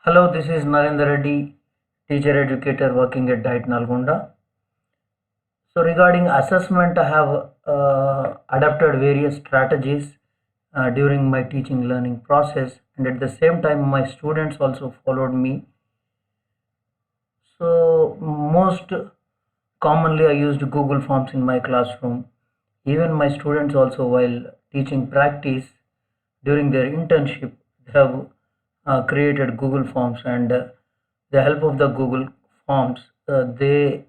Hello, this is Narendra Reddy, teacher educator working at D.ElEd Nalgonda. So regarding assessment, I have adapted various strategies during my teaching learning process, and at the same time my students also followed me. So most commonly I used Google Forms in my classroom. Even my students also, while teaching practice during their internship, have created Google Forms, and the help of the Google Forms, they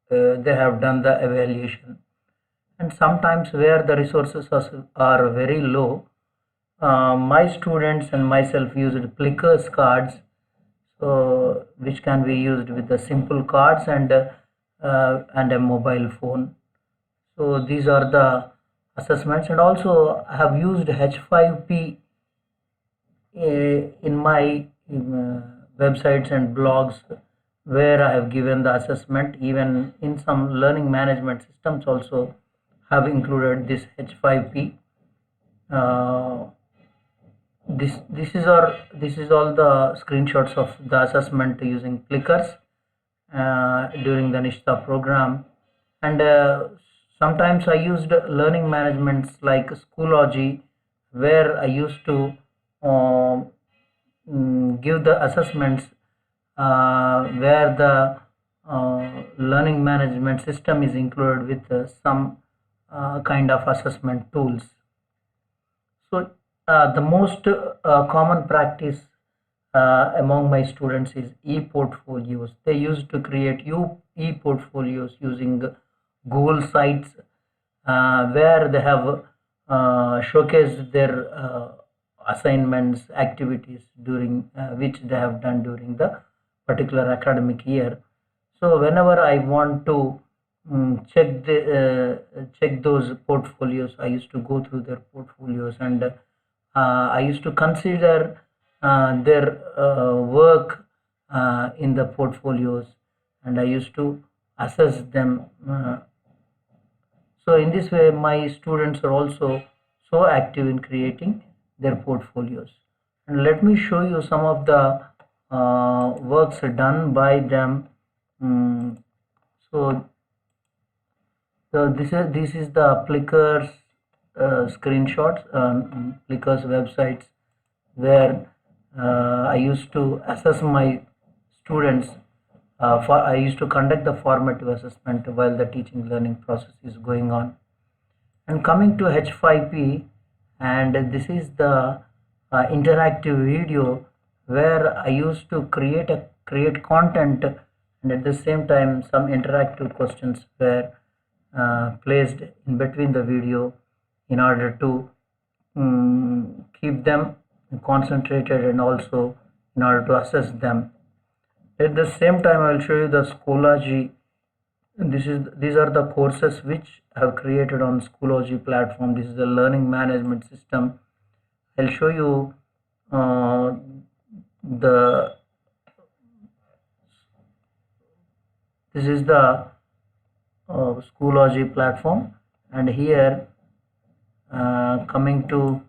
have done the evaluation. And sometimes where the resources are very low, my students and myself used Plickers cards, so which can be used with the simple cards and a mobile phone. So these are the assessments, and also I have used H5P in my websites and blogs, where I have given the assessment. Even in some learning management systems also have included this H5P. This is all the screenshots of the assessment using Plickers during the Nishta program. And sometimes I used learning managements like Schoology, where I used to give the assessments where the learning management system is included with some kind of assessment tools. So the most common practice among my students is e-portfolios. They used to create e-portfolios using Google Sites, where they have showcased their assignments, activities during which they have done during the particular academic year. So whenever I want to check those portfolios, I used to go through their portfolios, and I used to consider their work in the portfolios, and I used to assess them. So in this way, my students are also so active in creating their portfolios. And let me show you some of the works done by them. So this is the Plickers screenshots, Plickers websites, where I used to assess my students. I used to conduct the formative assessment while the teaching learning process is going on. And coming to H5P, and this is the interactive video, where I used to create content, and at the same time some interactive questions were placed in between the video in order to keep them concentrated, and also in order to assess them. At the same time, I will show you the Schoology. These are the courses which I have created on Schoology platform. This is the learning management system. I'll show you this is the Schoology platform, and here coming to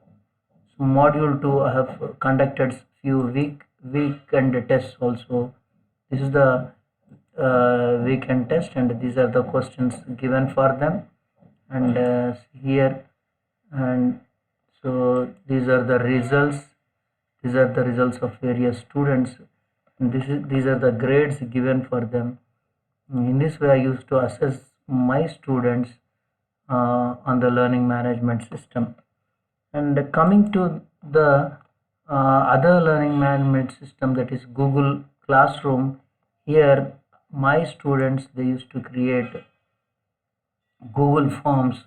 module 2, I have conducted few weekend tests also. This is the weekend test, and these are the questions given for them, and here, and so these are the results. These are the results of various students, and these are the grades given for them. In this way, I used to assess my students on the learning management system. And coming to the other learning management system, that is Google Classroom, here my students, they used to create Google Forms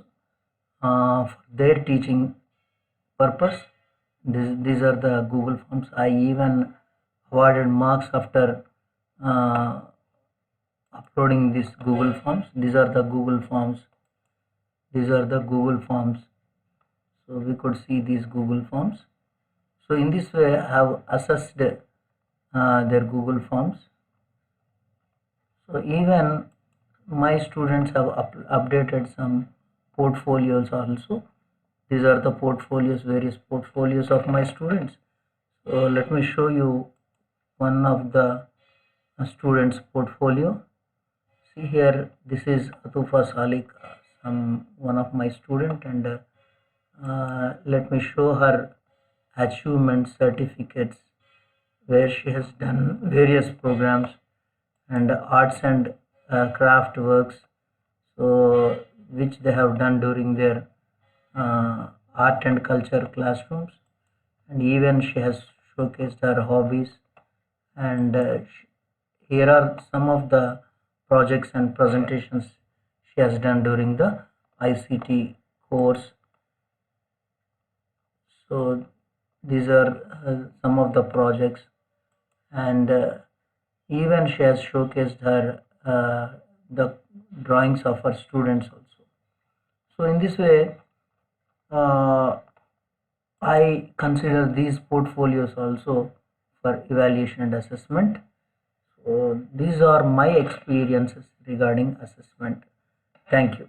for their teaching purpose. These are the Google Forms. I even awarded marks after uploading these Google Forms. These are the Google Forms. These are the Google Forms. So we could see these Google Forms. So in this way, I have assessed their Google Forms. So even my students have updated some portfolios also. These are the portfolios, various portfolios of my students. So let me show you one of the student's portfolio. See here, this is Atufa Salik, one of my student, and let me show her achievement certificates where she has done various programs and arts and craft works, so which they have done during their art and culture classrooms, and even she has showcased her hobbies, and here are some of the projects and presentations she has done during the ICT course. So these are some of the projects, and even she has showcased her the drawings of her students also. So in this way, I consider these portfolios also for evaluation and assessment. So these are my experiences regarding assessment. Thank you.